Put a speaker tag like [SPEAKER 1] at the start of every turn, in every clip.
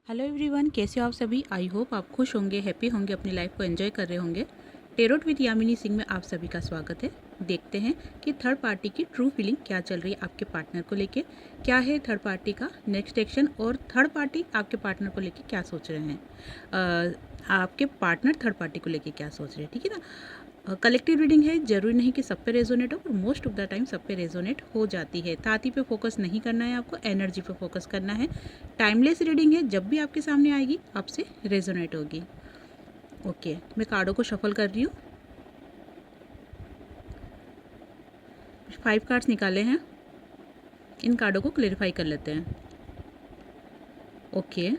[SPEAKER 1] Hello everyone, कैसे हो आप सभी। आई होप आप खुश होंगे, हैप्पी होंगे, अपनी लाइफ को एंजॉय कर रहे होंगे। टेरोट विद यामिनी सिंह में आप सभी का स्वागत है। देखते हैं कि थर्ड पार्टी की ट्रू फीलिंग क्या चल रही है आपके पार्टनर को लेके, क्या है थर्ड पार्टी का नेक्स्ट एक्शन और थर्ड पार्टी आपके पार्टनर को लेके क्या सोच रहे हैं। आपके पार्टनर थर्ड पार्टी को लेके क्या सोच रहे हैं, ठीक है ना। कलेक्टिव रीडिंग है, जरूरी नहीं कि सब पे रेजोनेट हो, पर मोस्ट ऑफ द टाइम सब पे रेजोनेट हो जाती है। ताती पे फोकस नहीं करना है, आपको एनर्जी पे फोकस करना है। टाइमलेस रीडिंग है, जब भी आपके सामने आएगी आपसे रेजोनेट होगी। ओके, मैं कार्डों को शफल कर रही हूँ। 5 कार्ड्स निकाले हैं, इन कार्डों को क्लेरिफाई कर लेते हैं। ओके,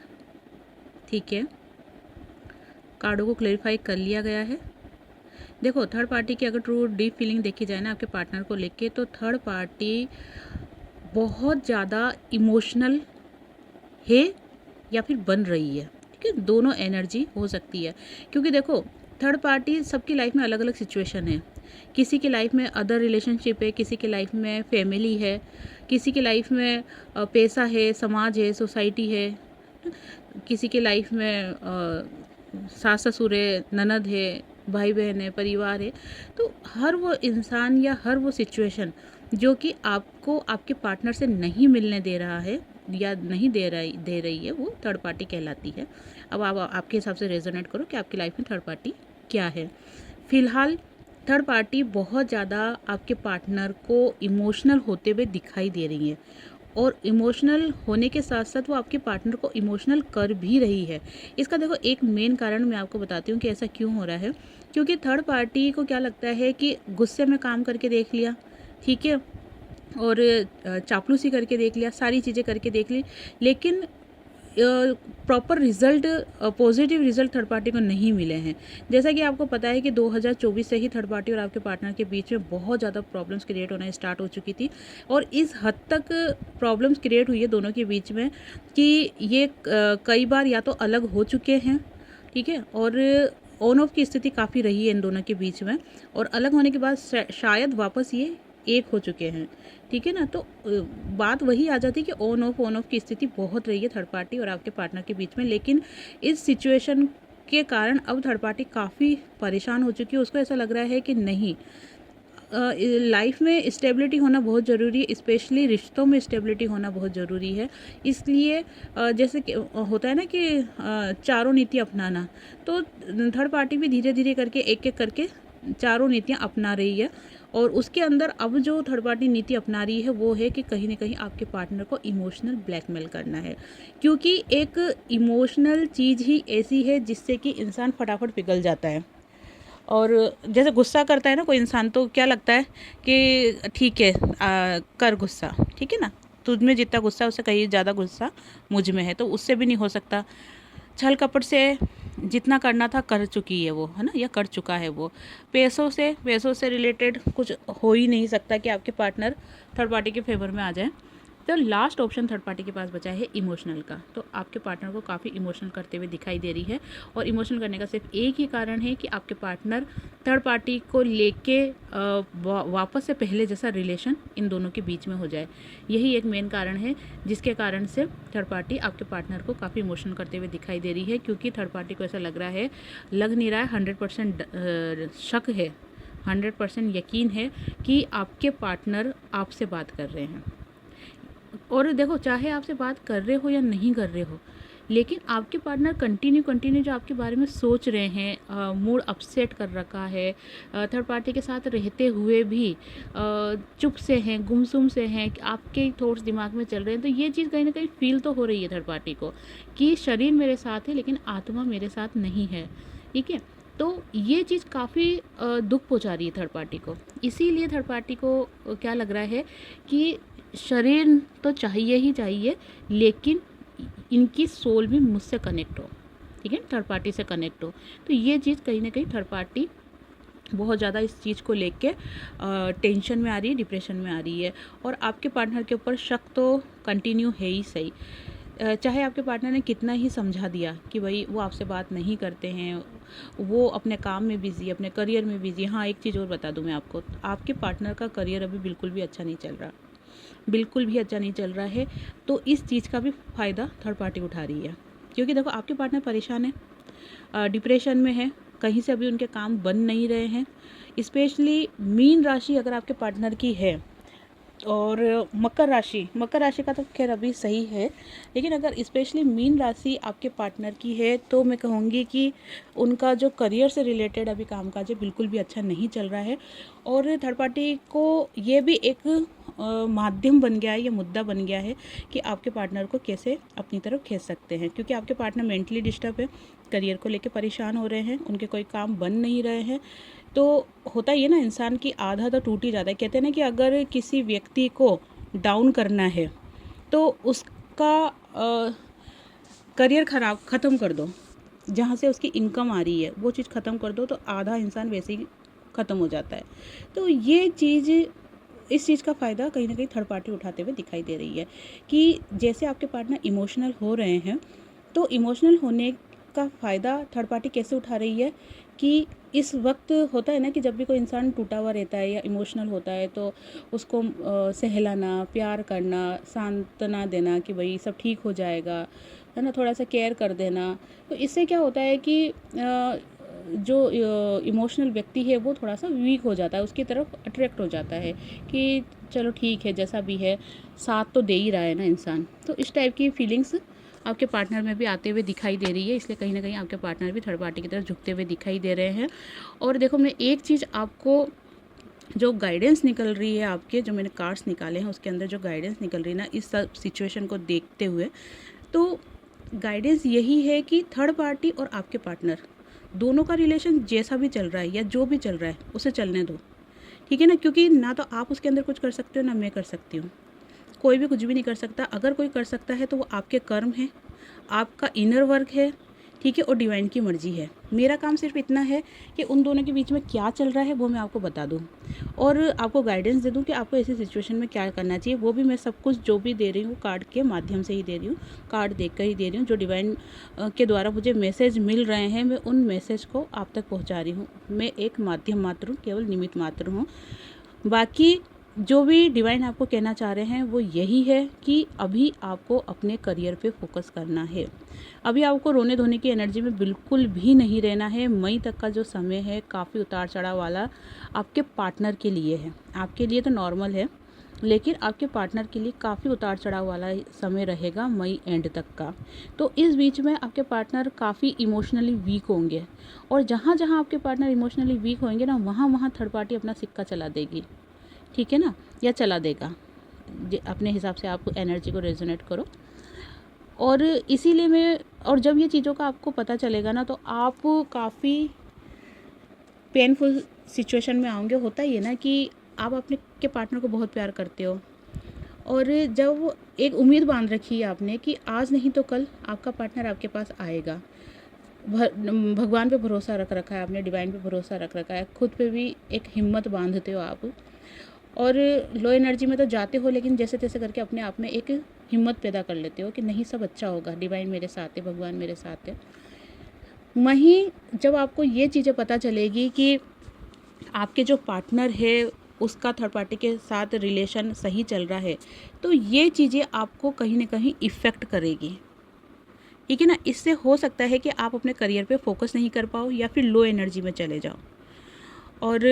[SPEAKER 1] ठीक है, कार्डों को क्लेरिफाई कर लिया गया है। देखो, थर्ड पार्टी की अगर ट्रू डीप फीलिंग देखी जाए ना आपके पार्टनर को लेके, तो थर्ड पार्टी बहुत ज़्यादा इमोशनल है या फिर बन रही है, ठीक है। दोनों एनर्जी हो सकती है, क्योंकि देखो थर्ड पार्टी सबकी लाइफ में अलग अलग सिचुएशन है। किसी की लाइफ में अदर रिलेशनशिप है, किसी की लाइफ में फैमिली है, किसी की लाइफ में पैसा है, समाज है, सोसाइटी है, किसी की लाइफ में सास ससुर है, ननद है, भाई बहन है, परिवार है। तो हर वो इंसान या हर वो सिचुएशन जो कि आपको आपके पार्टनर से नहीं मिलने दे रहा है या नहीं दे रही है, वो थर्ड पार्टी कहलाती है। अब आप आपके हिसाब से रेजोनेट करो कि आपकी लाइफ में थर्ड पार्टी क्या है। फिलहाल थर्ड पार्टी बहुत ज़्यादा आपके पार्टनर को इमोशनल होते हुए दिखाई दे रही है, और इमोशनल होने के साथ साथ वो आपके पार्टनर को इमोशनल कर भी रही है। इसका देखो एक मेन कारण मैं आपको बताती हूँ कि ऐसा क्यों हो रहा है। क्योंकि थर्ड पार्टी को क्या लगता है कि गुस्से में काम करके देख लिया, ठीक है, और चापलूसी करके देख लिया, सारी चीज़ें करके देख ली, लेकिन proper result, positive result third party को नहीं मिले हैं। जैसा कि आपको पता है कि 2024 से ही थर्ड पार्टी और आपके पार्टनर के बीच में बहुत ज़्यादा प्रॉब्लम्स क्रिएट होना स्टार्ट हो चुकी थी, और इस हद तक प्रॉब्लम्स क्रिएट हुई है दोनों के बीच में कि ये कई बार या तो अलग हो चुके हैं, ठीक है, और ऑन ऑफ की स्थिति काफ़ी रही है इन दोनों के बीच में, और अलग होने के बाद शायद वापस ये एक हो चुके हैं, ठीक है ना। तो बात वही आ जाती है कि ऑन ऑफ की स्थिति बहुत रही है थर्ड पार्टी और आपके पार्टनर के बीच में, लेकिन इस सिचुएशन के कारण अब थर्ड पार्टी काफ़ी परेशान हो चुकी है। उसको ऐसा लग रहा है कि नहीं, लाइफ में स्टेबिलिटी होना बहुत ज़रूरी है, स्पेशली रिश्तों में स्टेबिलिटी होना बहुत ज़रूरी है। इसलिए जैसे कि होता है ना कि चारों नीति अपनाना, तो थर्ड पार्टी भी धीरे धीरे करके एक एक करके चारों नीतियाँ अपना रही है, और उसके अंदर अब जो थर्ड पार्टी नीति अपना रही है वो है कि कहीं ना कहीं आपके पार्टनर को इमोशनल ब्लैकमेल करना है। क्योंकि एक इमोशनल चीज़ ही ऐसी है जिससे कि इंसान फटाफट पिघल जाता है, और जैसे गुस्सा करता है ना कोई इंसान, तो क्या लगता है कि ठीक है, कर गुस्सा, ठीक है ना, तुझ में जितना गुस्सा है उससे कहीं ज़्यादा गुस्सा मुझ में है, तो उससे भी नहीं हो सकता। छल कपट से जितना करना था कर चुकी है वो, है ना, या कर चुका है वो। पैसों से रिलेटेड कुछ हो ही नहीं सकता कि आपके पार्टनर थर्ड पार्टी के फेवर में आ जाए। तो लास्ट ऑप्शन थर्ड पार्टी के पास बचा है इमोशनल का। तो आपके पार्टनर को काफ़ी इमोशनल करते हुए दिखाई दे रही है, और इमोशनल करने का सिर्फ एक ही कारण है कि आपके पार्टनर थर्ड पार्टी को लेके वापस से पहले जैसा रिलेशन इन दोनों के बीच में हो जाए। यही एक मेन कारण है जिसके कारण से थर्ड पार्टी आपके पार्टनर को काफ़ी इमोशनल करते हुए दिखाई दे रही है। क्योंकि थर्ड पार्टी को ऐसा लग रहा है, लग नहीं रहा है, 100% शक है, 100% यकीन है कि आपके पार्टनर आपसे बात कर रहे हैं। और देखो, चाहे आपसे बात कर रहे हो या नहीं कर रहे हो, लेकिन आपके पार्टनर कंटिन्यू जो आपके बारे में सोच रहे हैं, मूड अपसेट कर रखा है, थर्ड पार्टी के साथ रहते हुए भी चुप से हैं, गुमसुम से हैं, आपके थॉट्स दिमाग में चल रहे हैं। तो ये चीज़ कहीं ना कहीं फील तो हो रही है थर्ड पार्टी को कि शरीर मेरे साथ है लेकिन आत्मा मेरे साथ नहीं है, ठीक है। तो ये चीज़ काफ़ी दुख पहुंचा रही है थर्ड पार्टी को। इसीलिए थर्ड पार्टी को क्या लग रहा है कि शरीर तो चाहिए ही चाहिए, लेकिन इनकी सोल भी मुझसे कनेक्ट हो, ठीक है, थर्ड पार्टी से कनेक्ट हो। तो ये चीज़ कहीं ना कहीं थर्ड पार्टी बहुत ज़्यादा इस चीज़ को लेके टेंशन में आ रही है, डिप्रेशन में आ रही है। और आपके पार्टनर के ऊपर शक तो कंटिन्यू है ही सही। चाहे आपके पार्टनर ने कितना ही समझा दिया कि भाई वो आपसे बात नहीं करते हैं, वो अपने काम में बिज़ी, अपने करियर में बिज़ी। हाँ, एक चीज़ और बता दूं मैं आपको, आपके पार्टनर का करियर अभी बिल्कुल भी अच्छा नहीं चल रहा, बिल्कुल भी अच्छा नहीं चल रहा है। तो इस चीज़ का भी फ़ायदा थर्ड पार्टी उठा रही है, क्योंकि देखो आपके पार्टनर परेशान है, डिप्रेशन में है, कहीं से अभी उनके काम बन नहीं रहे हैं। स्पेशली मीन राशि अगर आपके पार्टनर की है और मकर राशि का तो खैर अभी सही है, लेकिन अगर स्पेशली मीन राशि आपके पार्टनर की है तो मैं कहूँगी कि उनका जो करियर से रिलेटेड अभी कामकाज है बिल्कुल भी अच्छा नहीं चल रहा है। और थर्ड पार्टी को ये भी एक माध्यम बन गया है, ये मुद्दा बन गया है कि आपके पार्टनर को कैसे अपनी तरफ खींच सकते हैं, क्योंकि आपके पार्टनर मेंटली डिस्टर्ब है, करियर को लेकर परेशान हो रहे हैं, उनके कोई काम बन नहीं रहे हैं। तो होता ही है ना, इंसान की आधा तो टूट ही जाता है। कहते हैं ना कि अगर किसी व्यक्ति को डाउन करना है तो उसका करियर ख़त्म कर दो, जहाँ से उसकी इनकम आ रही है वो चीज़ ख़त्म कर दो तो आधा इंसान वैसे ही ख़त्म हो जाता है। तो ये चीज़, इस चीज़ का फ़ायदा कहीं ना कहीं थर्ड पार्टी उठाते हुए दिखाई दे रही है कि जैसे आपके पार्टनर इमोशनल हो रहे हैं तो इमोशनल होने का फ़ायदा थर्ड पार्टी कैसे उठा रही है कि इस वक्त होता है ना कि जब भी कोई इंसान टूटा हुआ रहता है या इमोशनल होता है तो उसको सहलाना, प्यार करना, सांत्वना देना कि भाई सब ठीक हो जाएगा, है ना, थोड़ा सा केयर कर देना। तो इससे क्या होता है कि जो इमोशनल व्यक्ति है वो थोड़ा सा वीक हो जाता है, उसकी तरफ अट्रैक्ट हो जाता है कि चलो ठीक है जैसा भी है, साथ तो दे ही रहा है ना इंसान। तो इस टाइप की फीलिंग्स आपके पार्टनर में भी आते हुए दिखाई दे रही है, इसलिए कहीं ना कहीं आपके पार्टनर भी थर्ड पार्टी की तरफ झुकते हुए दिखाई दे रहे हैं। और देखो मैं एक चीज़ आपको जो गाइडेंस निकल रही है आपके, जो मैंने कार्ड्स निकाले हैं उसके अंदर जो गाइडेंस निकल रही है ना इस सब सिचुएशन को देखते हुए, तो गाइडेंस यही है कि थर्ड पार्टी और आपके पार्टनर दोनों का रिलेशन जैसा भी चल रहा है या जो भी चल रहा है उसे चलने दो, ठीक है ना, क्योंकि ना तो आप उसके अंदर कुछ कर सकते हो ना मैं कर सकती हूँ, कोई भी कुछ भी नहीं कर सकता। अगर कोई कर सकता है तो वो आपके कर्म है, आपका इनर वर्क है, ठीक है, और डिवाइन की मर्जी है। मेरा काम सिर्फ इतना है कि उन दोनों के बीच में क्या चल रहा है वो मैं आपको बता दूं और आपको गाइडेंस दे दूं कि आपको ऐसी सिचुएशन में क्या करना चाहिए। वो भी मैं सब कुछ जो भी दे रही हूँ कार्ड के माध्यम से ही दे रही हूँ, कार्ड देख कर ही दे रही हूँ। जो डिवाइन के द्वारा मुझे मैसेज मिल रहे हैं मैं उन मैसेज को आप तक पहुँचा रही हूँ। मैं एक माध्यम मात्र हूँ, केवल निमित्त मात्र हूँ। बाकी जो भी डिवाइन आपको कहना चाह रहे हैं वो यही है कि अभी आपको अपने करियर पे फोकस करना है। अभी आपको रोने धोने की एनर्जी में बिल्कुल भी नहीं रहना है। मई तक का जो समय है काफ़ी उतार चढ़ाव वाला आपके पार्टनर के लिए है। आपके लिए तो नॉर्मल है, लेकिन आपके पार्टनर के लिए काफ़ी उतार चढ़ाव वाला समय रहेगा मई एंड तक का। तो इस बीच में आपके पार्टनर काफ़ी इमोशनली वीक होंगे और जहाँ जहाँ आपके पार्टनर इमोशनली वीक होंगे ना वहाँ वहाँ थर्ड पार्टी अपना सिक्का चला देगी, ठीक है ना, या चला देगा। अपने हिसाब से आप एनर्जी को रेजोनेट करो। और इसीलिए मैं, और जब ये चीज़ों का आपको पता चलेगा ना तो आप काफ़ी पेनफुल सिचुएशन में आओगे। होता ही है ना कि आप अपने के पार्टनर को बहुत प्यार करते हो और जब एक उम्मीद बांध रखी है आपने कि आज नहीं तो कल आपका पार्टनर आपके पास आएगा। भगवान पे भरोसा रख रखा है आपने, डिवाइन पे भरोसा रख रखा है, खुद पे भी एक हिम्मत बांधते हो आप और लो एनर्जी में तो जाते हो लेकिन जैसे तैसे करके अपने आप में एक हिम्मत पैदा कर लेते हो कि नहीं सब अच्छा होगा, डिवाइन मेरे साथ है, भगवान मेरे साथ है। वहीं जब आपको ये चीज़ें पता चलेगी कि आपके जो पार्टनर है उसका थर्ड पार्टी के साथ रिलेशन सही चल रहा है तो ये चीज़ें आपको कहीं ना कहीं इफ़ेक्ट करेगी, ठीक है ना। इससे हो सकता है कि आप अपने करियर पे फोकस नहीं कर पाओ या फिर लो एनर्जी में चले जाओ। और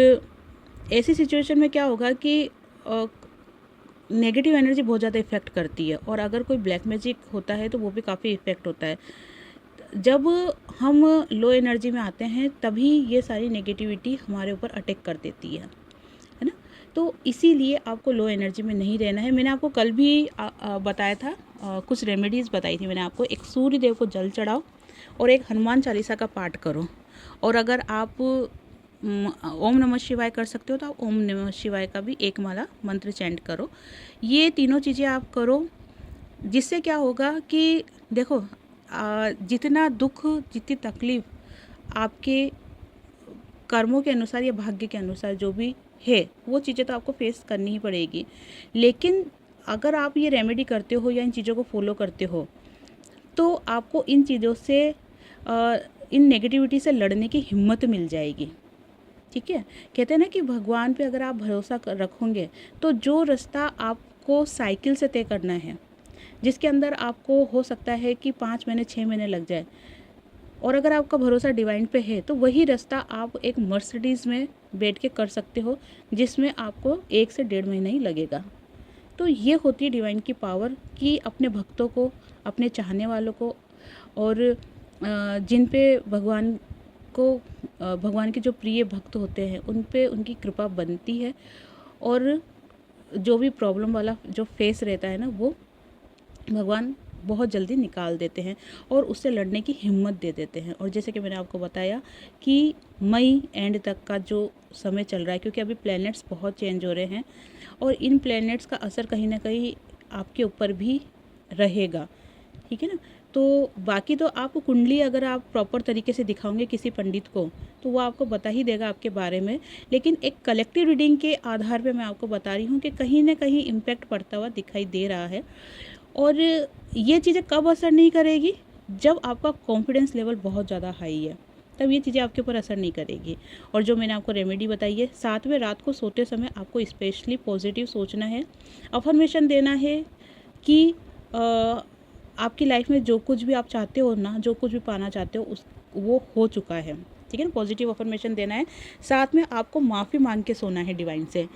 [SPEAKER 1] ऐसी सिचुएशन में क्या होगा कि नेगेटिव एनर्जी बहुत ज़्यादा इफ़ेक्ट करती है और अगर कोई ब्लैक मैजिक होता है तो वो भी काफ़ी इफ़ेक्ट होता है। जब हम लो एनर्जी में आते हैं तभी ये सारी नेगेटिविटी हमारे ऊपर अटैक कर देती है ना। तो इसीलिए आपको लो एनर्जी में नहीं रहना है। मैंने आपको कल भी बताया था, कुछ रेमेडीज़ बताई थी मैंने आपको। एक सूर्य देव को जल चढ़ाओ और एक हनुमान चालीसा का पाठ करो और अगर आप ओम नमः शिवाय कर सकते हो तो आप ओम नमः शिवाय का भी एक माला मंत्र चैंट करो। ये तीनों चीज़ें आप करो, जिससे क्या होगा कि देखो जितना दुख, जितनी तकलीफ़ आपके कर्मों के अनुसार या भाग्य के अनुसार जो भी है वो चीज़ें तो आपको फेस करनी ही पड़ेगी। लेकिन अगर आप ये रेमेडी करते हो या इन चीज़ों को फॉलो करते हो तो आपको इन चीज़ों से, इन नेगेटिविटी से लड़ने की हिम्मत मिल जाएगी, ठीक है। कहते हैं ना कि भगवान पे अगर आप भरोसा रखोगे तो जो रास्ता आपको साइकिल से तय करना है, जिसके अंदर आपको हो सकता है कि 5 महीने 6 महीने लग जाए। और अगर आपका भरोसा डिवाइन पे है तो वही रास्ता आप एक मर्सिडीज़ में बैठ के कर सकते हो, जिसमें आपको 1 से 1.5 महीना ही लगेगा। तो ये होती है डिवाइन की पावर कि अपने भक्तों को, अपने चाहने वालों को और जिन पे भगवान को भगवान के जो प्रिय भक्त होते हैं उन पे उनकी कृपा बनती है, और जो भी प्रॉब्लम वाला जो फेस रहता है ना, वो भगवान बहुत जल्दी निकाल देते हैं और उससे लड़ने की हिम्मत दे देते हैं। और जैसे कि मैंने आपको बताया कि मई एंड तक का जो समय चल रहा है, क्योंकि अभी प्लैनेट्स बहुत चेंज हो रहे हैं और इन प्लैनेट्स का असर कहीं ना कहीं आपके ऊपर भी रहेगा, ठीक है ना। तो बाकी तो आप कुंडली अगर आप प्रॉपर तरीके से दिखाओगे किसी पंडित को तो वो आपको बता ही देगा आपके बारे में, लेकिन एक कलेक्टिव रीडिंग के आधार पे मैं आपको बता रही हूँ कि कहीं ना कहीं इम्पैक्ट पड़ता हुआ दिखाई दे रहा है। और ये चीज़ें कब असर नहीं करेगी? जब आपका कॉन्फिडेंस लेवल बहुत ज़्यादा हाई है, तब ये चीज़ें आपके ऊपर असर नहीं करेगी। और जो मैंने आपको रेमेडी बताई है, 7वें रात को सोते समय आपको स्पेशली पॉजिटिव सोचना है, अफर्मेशन देना है कि आपकी लाइफ में जो कुछ भी आप चाहते हो ना, जो कुछ भी पाना चाहते हो वो हो चुका है, ठीक है ना। पॉजिटिव अफर्मेशन देना है। साथ में आपको माफ़ी मांग के सोना है डिवाइन से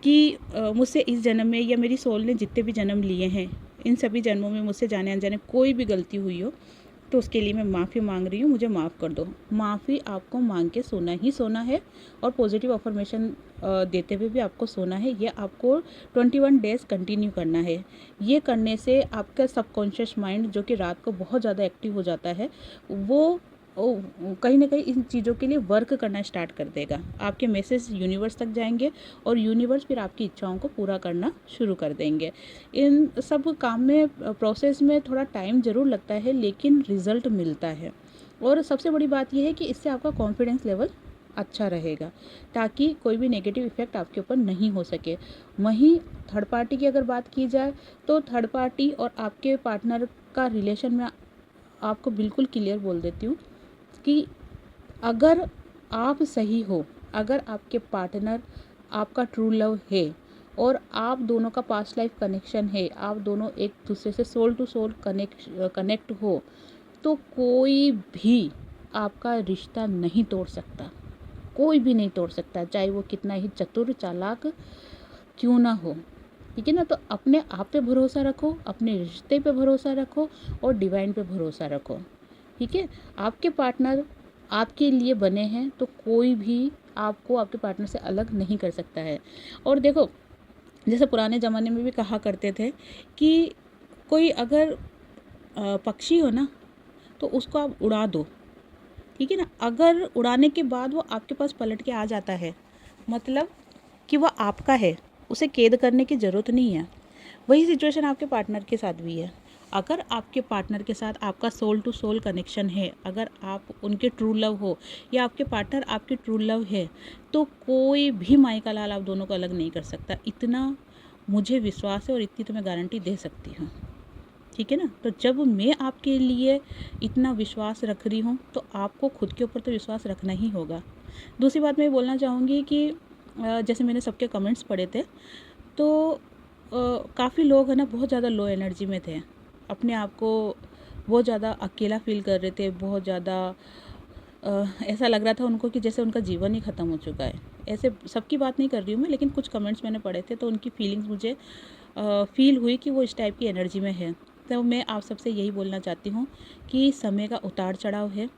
[SPEAKER 1] कि मुझसे इस जन्म में या मेरी सोल ने जितने भी जन्म लिए हैं, इन सभी जन्मों में मुझसे जाने अनजाने कोई भी गलती हुई हो तो उसके लिए मैं माफ़ी मांग रही हूँ, मुझे माफ़ कर दो। माफ़ी आपको मांग के सोना ही सोना है। और पॉजिटिव अफर्मेशन देते हुए भी आपको सोना है। ये आपको 21 डेज़ कंटिन्यू करना है। ये करने से आपका सबकॉन्शियस माइंड जो कि रात को बहुत ज़्यादा एक्टिव हो जाता है, वो कहीं ना कहीं इन चीज़ों के लिए वर्क करना स्टार्ट कर देगा। आपके मैसेज यूनिवर्स तक जाएंगे और यूनिवर्स फिर आपकी इच्छाओं को पूरा करना शुरू कर देंगे। इन सब काम में प्रोसेस में थोड़ा टाइम ज़रूर लगता है, लेकिन रिज़ल्ट मिलता है। और सबसे बड़ी बात यह है कि इससे आपका कॉन्फिडेंस लेवल अच्छा रहेगा, ताकि कोई भी नेगेटिव इफ़ेक्ट आपके ऊपर नहीं हो सके। वहीं थर्ड पार्टी की अगर बात की जाए तो थर्ड पार्टी और आपके पार्टनर का रिलेशन में आपको बिल्कुल क्लियर बोल देती हूँ कि अगर आप सही हो, अगर आपके पार्टनर आपका ट्रू लव है और आप दोनों का पास्ट लाइफ कनेक्शन है, आप दोनों एक दूसरे से सोल टू सोल कनेक्ट हो, तो कोई भी आपका रिश्ता नहीं तोड़ सकता। कोई भी नहीं तोड़ सकता, चाहे वो कितना ही चतुर चालाक क्यों ना हो, ठीक है ना। तो अपने आप पे भरोसा रखो, अपने रिश्ते पे भरोसा रखो और डिवाइन पे भरोसा रखो, ठीक है। आपके पार्टनर आपके लिए बने हैं तो कोई भी आपको आपके पार्टनर से अलग नहीं कर सकता है। और देखो, जैसे पुराने ज़माने में भी कहा करते थे कि कोई अगर पक्षी हो ना तो उसको आप उड़ा दो, ठीक है ना। अगर उड़ाने के बाद वो आपके पास पलट के आ जाता है, मतलब कि वो आपका है, उसे कैद करने की ज़रूरत नहीं है। वही सिचुएशन आपके पार्टनर के साथ भी है। अगर आपके पार्टनर के साथ आपका सोल टू सोल कनेक्शन है, अगर आप उनके ट्रू लव हो या आपके पार्टनर आपके ट्रू लव है, तो कोई भी माई का लाल आप दोनों को अलग नहीं कर सकता। इतना मुझे विश्वास है और इतनी तो मैं गारंटी दे सकती हूँ, ठीक है ना। तो जब मैं आपके लिए इतना विश्वास रख रही हूँ तो आपको खुद के ऊपर तो विश्वास रखना ही होगा। दूसरी बात मैं बोलना चाहूँगी कि जैसे मैंने सबके कमेंट्स पढ़े थे, तो काफ़ी लोग है ना बहुत ज़्यादा लो एनर्जी में थे, अपने आप को बहुत ज़्यादा अकेला फील कर रहे थे, बहुत ज़्यादा ऐसा लग रहा था उनको कि जैसे उनका जीवन ही ख़त्म हो चुका है। ऐसे सबकी बात नहीं कर रही हूँ मैं, लेकिन कुछ कमेंट्स मैंने पढ़े थे तो उनकी फीलिंग्स मुझे फील हुई कि वो इस टाइप की एनर्जी में है। तो मैं आप सबसे यही बोलना चाहती हूँ कि समय का उतार चढ़ाव है,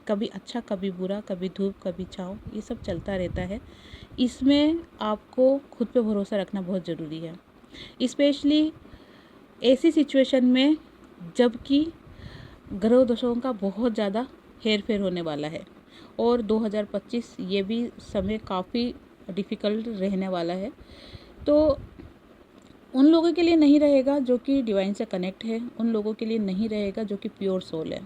[SPEAKER 1] कभी अच्छा कभी बुरा, कभी धूप कभी छाँव, ये सब चलता रहता है। इसमें आपको खुद पे भरोसा रखना बहुत ज़रूरी है, स्पेशली ऐसी सिचुएशन में जबकि ग्रह दशाओं का बहुत ज़्यादा हेर फेर होने वाला है और 2025 ये भी समय काफ़ी डिफ़िकल्ट रहने वाला है। तो उन लोगों के लिए नहीं रहेगा जो कि डिवाइन से कनेक्ट है, उन लोगों के लिए नहीं रहेगा जो कि प्योर सोल है,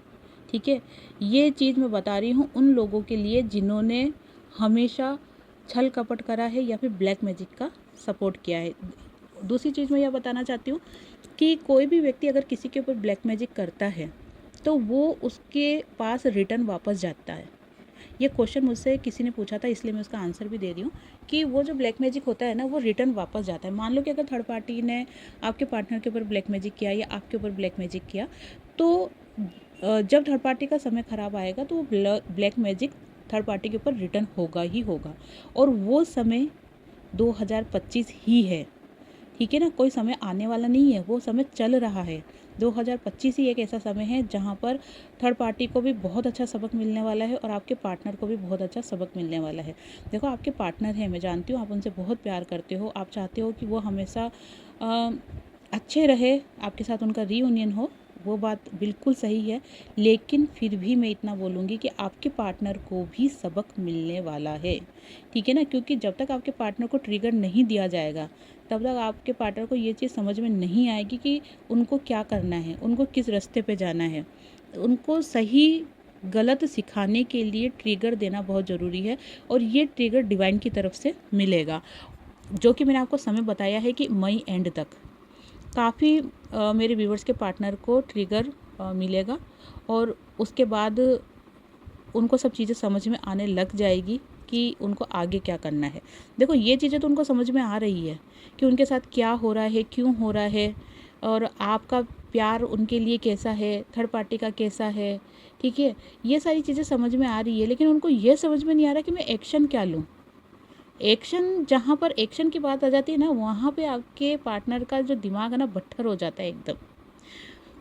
[SPEAKER 1] ठीक है। ये चीज़ मैं बता रही हूँ उन लोगों के लिए जिन्होंने हमेशा छल कपट करा है या फिर ब्लैक मैजिक का सपोर्ट किया है। दूसरी चीज़ मैं यह बताना चाहती हूँ कि कोई भी व्यक्ति अगर किसी के ऊपर ब्लैक मैजिक करता है तो वो उसके पास रिटर्न वापस जाता है। ये क्वेश्चन मुझसे किसी ने पूछा था, इसलिए मैं उसका आंसर भी दे रही हूँ कि वो जो ब्लैक मैजिक होता है ना, वो रिटर्न वापस जाता है। मान लो कि अगर थर्ड पार्टी ने आपके पार्टनर के ऊपर ब्लैक मैजिक किया या आपके ऊपर ब्लैक मैजिक किया, तो जब थर्ड पार्टी का समय ख़राब आएगा तो वो ब्लैक मैजिक थर्ड पार्टी के ऊपर रिटर्न होगा ही होगा। और वो समय 2025 ही है, ठीक है ना, कोई समय आने वाला नहीं है, वो समय चल रहा है। 2025 ही एक ऐसा समय है जहाँ पर थर्ड पार्टी को भी बहुत अच्छा सबक मिलने वाला है और आपके पार्टनर को भी बहुत अच्छा सबक मिलने वाला है। देखो, आपके पार्टनर हैं, मैं जानती हूँ आप उनसे बहुत प्यार करते हो, आप चाहते हो कि वो हमेशा अच्छे रहे, आपके साथ उनका रीयूनियन हो, वो बात बिल्कुल सही है। लेकिन फिर भी मैं इतना बोलूँगी कि आपके पार्टनर को भी सबक मिलने वाला है, ठीक है ना, क्योंकि जब तक आपके पार्टनर को ट्रिगर नहीं दिया जाएगा तब तक आपके पार्टनर को ये चीज़ समझ में नहीं आएगी कि उनको क्या करना है, उनको किस रास्ते पे जाना है। उनको सही गलत सिखाने के लिए ट्रिगर देना बहुत ज़रूरी है, और ये ट्रिगर डिवाइन की तरफ से मिलेगा, जो कि मैंने आपको समय बताया है कि मई एंड तक काफ़ी मेरे व्यूवर्स के पार्टनर को ट्रिगर मिलेगा, और उसके बाद उनको सब चीज़ें समझ में आने लग जाएगी कि उनको आगे क्या करना है। देखो, ये चीज़ें तो उनको समझ में आ रही है कि उनके साथ क्या हो रहा है, क्यों हो रहा है, और आपका प्यार उनके लिए कैसा है, थर्ड पार्टी का कैसा है, ठीक है, ये सारी चीज़ें समझ में आ रही है। लेकिन उनको ये समझ में नहीं आ रहा कि मैं एक्शन क्या लूँ। एक्शन, जहाँ पर एक्शन की बात आ जाती है ना, वहाँ पे आपके पार्टनर का जो दिमाग है ना, बट्ठर हो जाता है एकदम,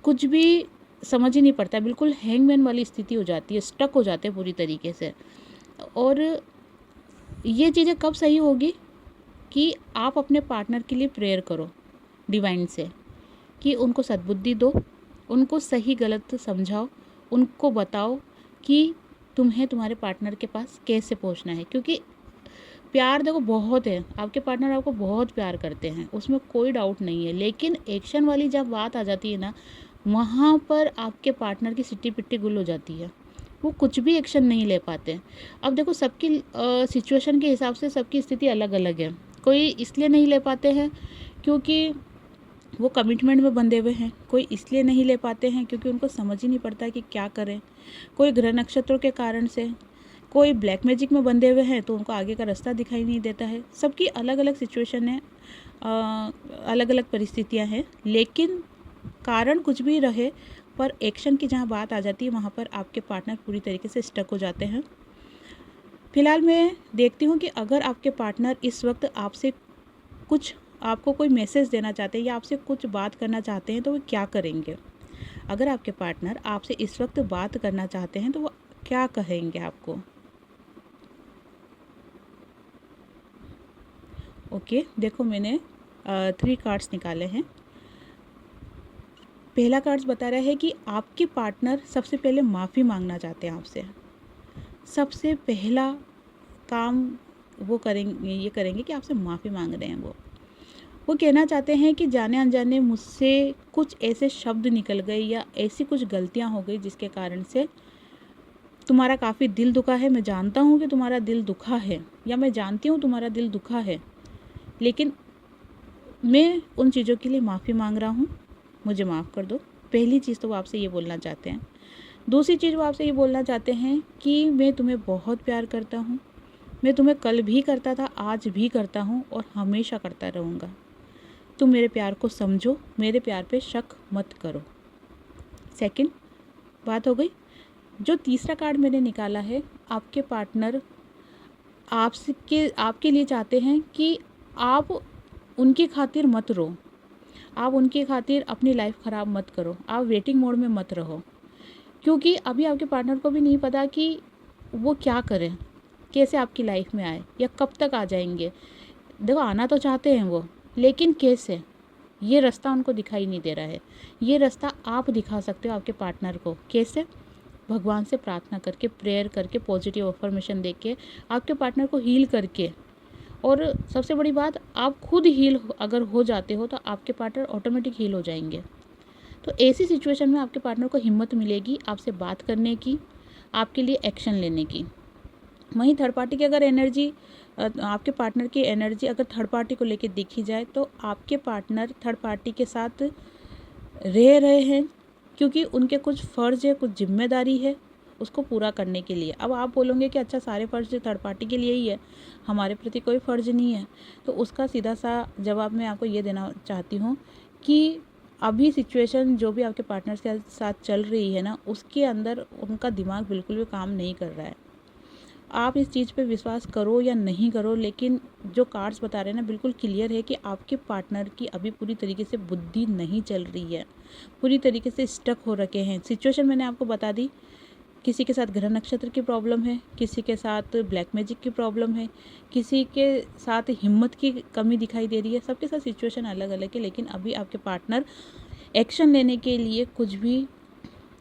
[SPEAKER 1] कुछ भी समझ ही नहीं पड़ता, बिल्कुल हैंगमैन वाली स्थिति हो जाती है, स्टक हो जाते हैं पूरी तरीके से। और ये चीज़ें कब सही होगी कि आप अपने पार्टनर के लिए प्रेयर करो डिवाइन से, कि उनको सद्बुद्धि दो, उनको सही गलत समझाओ, उनको बताओ कि तुम्हें तुम्हारे पार्टनर के पास कैसे पहुंचना है। क्योंकि प्यार देखो बहुत है, आपके पार्टनर आपको बहुत प्यार करते हैं, उसमें कोई डाउट नहीं है। लेकिन एक्शन वाली जब बात आ जाती है ना, वहाँ पर आपके पार्टनर की सिट्टी पिट्टी गुल हो जाती है, वो कुछ भी एक्शन नहीं ले पाते। अब देखो, सबकी सिचुएशन के हिसाब से सबकी स्थिति अलग अलग है। कोई इसलिए नहीं ले पाते हैं क्योंकि वो कमिटमेंट में बंधे हुए हैं, कोई इसलिए नहीं ले पाते हैं क्योंकि उनको समझ ही नहीं पड़ता कि क्या करें, कोई ग्रह नक्षत्रों के कारण से, कोई ब्लैक मैजिक में बंधे हुए हैं तो उनको आगे का रास्ता दिखाई नहीं देता है। सबकी अलग अलग सिचुएशन है, अलग अलग परिस्थितियां हैं। लेकिन कारण कुछ भी रहे, पर एक्शन की जहां बात आ जाती है वहां पर आपके पार्टनर पूरी तरीके से स्टक हो जाते हैं। फिलहाल मैं देखती हूँ कि अगर आपके पार्टनर इस वक्त आपसे कुछ, आपको कोई मैसेज देना चाहते हैं या आपसे कुछ बात करना चाहते हैं तो वो क्या करेंगे। अगर आपके पार्टनर आपसे इस वक्त बात करना चाहते हैं तो वो क्या कहेंगे आपको। ओके, देखो, मैंने 3 कार्ड्स निकाले हैं। पहला कार्ड्स बता रहा है कि आपके पार्टनर सबसे पहले माफ़ी मांगना चाहते हैं आपसे। सबसे पहला काम वो करेंगे, ये करेंगे कि आपसे माफ़ी मांग रहे हैं। वो कहना चाहते हैं कि जाने अनजाने मुझसे कुछ ऐसे शब्द निकल गए या ऐसी कुछ गलतियां हो गई जिसके कारण से तुम्हारा काफ़ी दिल दुखा है। मैं जानता हूँ कि तुम्हारा दिल दुखा है, या मैं जानती हूँ तुम्हारा दिल दुखा है, लेकिन मैं उन चीज़ों के लिए माफ़ी मांग रहा हूँ, मुझे माफ़ कर दो। पहली चीज़ तो वो आपसे ये बोलना चाहते हैं। दूसरी चीज़ वो आपसे ये बोलना चाहते हैं कि मैं तुम्हें बहुत प्यार करता हूँ, मैं तुम्हें कल भी करता था, आज भी करता हूँ और हमेशा करता रहूँगा। तुम मेरे प्यार को समझो, मेरे प्यार पे शक मत करो। सेकंड बात हो गई। जो तीसरा कार्ड मैंने निकाला है, आपके पार्टनर आपके लिए चाहते हैं कि आप उनकी खातिर मत रो, आप उनकी खातिर अपनी लाइफ ख़राब मत करो, आप वेटिंग मोड में मत रहो। क्योंकि अभी आपके पार्टनर को भी नहीं पता कि वो क्या करें, कैसे आपकी लाइफ में आए या कब तक आ जाएंगे। देखो, आना तो चाहते हैं वो, लेकिन कैसे, ये रास्ता उनको दिखाई नहीं दे रहा है। ये रास्ता आप दिखा सकते हो आपके पार्टनर को। कैसे? भगवान से प्रार्थना करके, प्रेयर करके, पॉजिटिव अफर्मेशन दे के, आपके पार्टनर को हील करके। और सबसे बड़ी बात, आप खुद हील अगर हो जाते हो तो आपके पार्टनर ऑटोमेटिक हील हो जाएंगे। तो ऐसी सिचुएशन में आपके पार्टनर को हिम्मत मिलेगी आपसे बात करने की, आपके लिए एक्शन लेने की। वहीं थर्ड पार्टी की अगर एनर्जी, आपके पार्टनर की एनर्जी अगर थर्ड पार्टी को लेके देखी जाए तो आपके पार्टनर थर्ड पार्टी के साथ रह रहे हैं क्योंकि उनके कुछ फ़र्ज़ है, कुछ जिम्मेदारी है, उसको पूरा करने के लिए। अब आप बोलोगे कि अच्छा सारे फ़र्ज़ थर्ड पार्टी के लिए ही है, हमारे प्रति कोई फ़र्ज़ नहीं है। तो उसका सीधा सा जवाब मैं आपको ये देना चाहती हूँ कि अभी सिचुएशन जो भी आपके पार्टनर्स के साथ चल रही है ना, उसके अंदर उनका दिमाग बिल्कुल भी काम नहीं कर रहा है। आप इस चीज़ पे विश्वास करो या नहीं करो, लेकिन जो कार्ड्स बता रहे हैं ना, बिल्कुल क्लियर है कि आपके पार्टनर की अभी पूरी तरीके से बुद्धि नहीं चल रही है, पूरी तरीके से स्टक हो रखे हैं। सिचुएशन मैंने आपको बता दी, किसी के साथ ग्रह नक्षत्र की प्रॉब्लम है, किसी के साथ ब्लैक मैजिक की प्रॉब्लम है, किसी के साथ हिम्मत की कमी दिखाई दे रही है। सबके साथ सिचुएशन अलग अलग है, लेकिन अभी आपके पार्टनर एक्शन लेने के लिए कुछ भी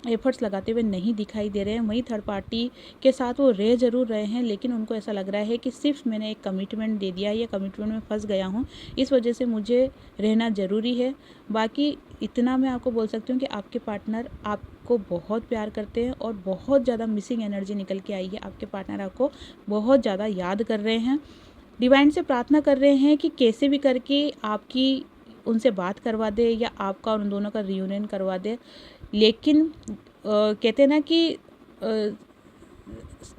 [SPEAKER 1] एफर्ट्स लगाते हुए नहीं दिखाई दे रहे हैं। वहीं थर्ड पार्टी के साथ वो रह ज़रूर रहे हैं, लेकिन उनको ऐसा लग रहा है कि सिर्फ मैंने एक कमिटमेंट दे दिया है या कमिटमेंट में फंस गया हूँ, इस वजह से मुझे रहना ज़रूरी है। बाकी इतना मैं आपको बोल सकती हूँ कि आपके पार्टनर आपको बहुत प्यार करते हैं और बहुत ज़्यादा मिसिंग एनर्जी निकल के आई है। आपके पार्टनर आपको बहुत ज़्यादा याद कर रहे हैं, डिवाइन से प्रार्थना कर रहे हैं कि कैसे भी करके आपकी उनसे बात करवा दे या आपका और उन दोनों का रियूनियन करवा दे। लेकिन कहते हैं ना कि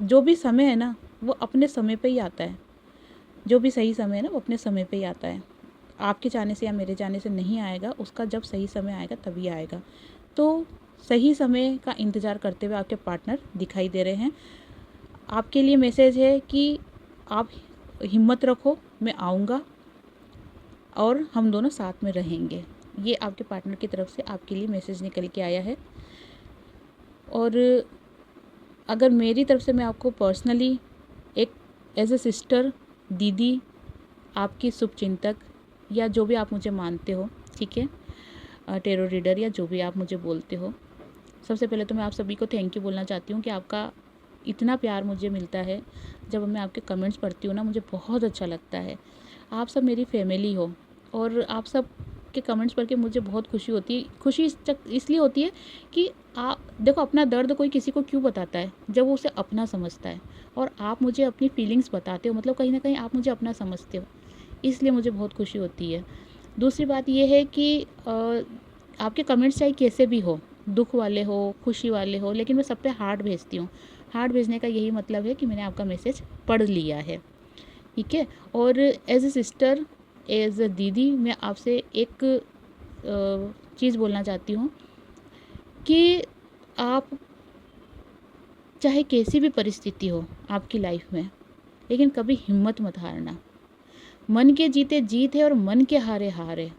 [SPEAKER 1] जो भी समय है ना, वो अपने समय पे ही आता है। जो भी सही समय है ना, वो अपने समय पे ही आता है। आपके चाहने से या मेरे चाहने से नहीं आएगा, उसका जब सही समय आएगा तभी आएगा। तो सही समय का इंतज़ार करते हुए आपके पार्टनर दिखाई दे रहे हैं। आपके लिए मैसेज है कि आप हिम्मत रखो, मैं आऊँगा और हम दोनों साथ में रहेंगे। ये आपके पार्टनर की तरफ से आपके लिए मैसेज निकल के आया है। और अगर मेरी तरफ से मैं आपको पर्सनली एक एज ए सिस्टर, दीदी, आपकी शुभचिंतक या जो भी आप मुझे मानते हो, ठीक है, टेरो रीडर या जो भी आप मुझे बोलते हो, सबसे पहले तो मैं आप सभी को थैंक यू बोलना चाहती हूँ कि आपका इतना प्यार मुझे मिलता है। जब मैं आपके कमेंट्स पढ़ती हूँ ना, मुझे बहुत अच्छा लगता है। आप सब मेरी फैमिली हो और आप सब के कमेंट्स पढ़ के मुझे बहुत खुशी होती है। खुशी इसलिए होती है कि आप देखो, अपना दर्द कोई किसी को क्यों बताता है जब वो उसे अपना समझता है, और आप मुझे अपनी फीलिंग्स बताते हो, मतलब कहीं ना कहीं आप मुझे अपना समझते हो, इसलिए मुझे बहुत खुशी होती है। दूसरी बात ये है कि आपके कमेंट्स चाहे कैसे भी हो, दुख वाले हो, खुशी वाले हो, लेकिन मैं सब पे हार्ट भेजती हूँ। हार्ट भेजने का यही मतलब है कि मैंने आपका मैसेज पढ़ लिया है, ठीक है। और as a sister, as a दीदी, मैं आपसे एक चीज़ बोलना चाहती हूँ कि आप चाहे कैसी भी परिस्थिति हो आपकी लाइफ में, लेकिन कभी हिम्मत मत हारना। मन के जीते जीत है और मन के हारे हार है।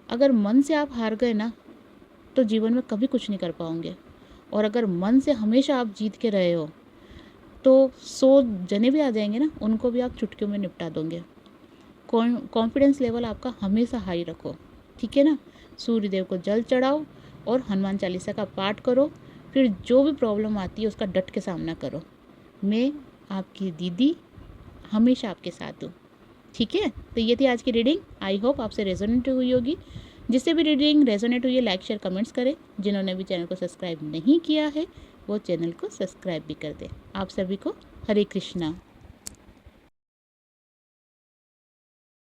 [SPEAKER 1] अगर मन से आप हार गए ना, तो जीवन में कभी कुछ नहीं कर पाओगे। और अगर मन से हमेशा आप जीत के रहे हो, तो 100 जने भी आ जाएंगे ना, उनको भी आप चुटकियों में निपटा दोगे। कॉन्फिडेंस लेवल आपका हमेशा हाई रखो, ठीक है ना। सूर्यदेव को जल चढ़ाओ और हनुमान चालीसा का पाठ करो, फिर जो भी प्रॉब्लम आती है उसका डट के सामना करो। मैं आपकी दीदी हमेशा आपके साथ हूँ, ठीक है। तो ये थी आज की रीडिंग। आई होप आपसे रेजोनेट हुई होगी। जिससे भी रीडिंग रेजोनेट हुई है, लाइक शेयर कमेंट्स करें। जिन्होंने भी चैनल को सब्सक्राइब नहीं किया है, वो चैनल को सब्सक्राइब भी कर दें। आप सभी को हरे कृष्णा।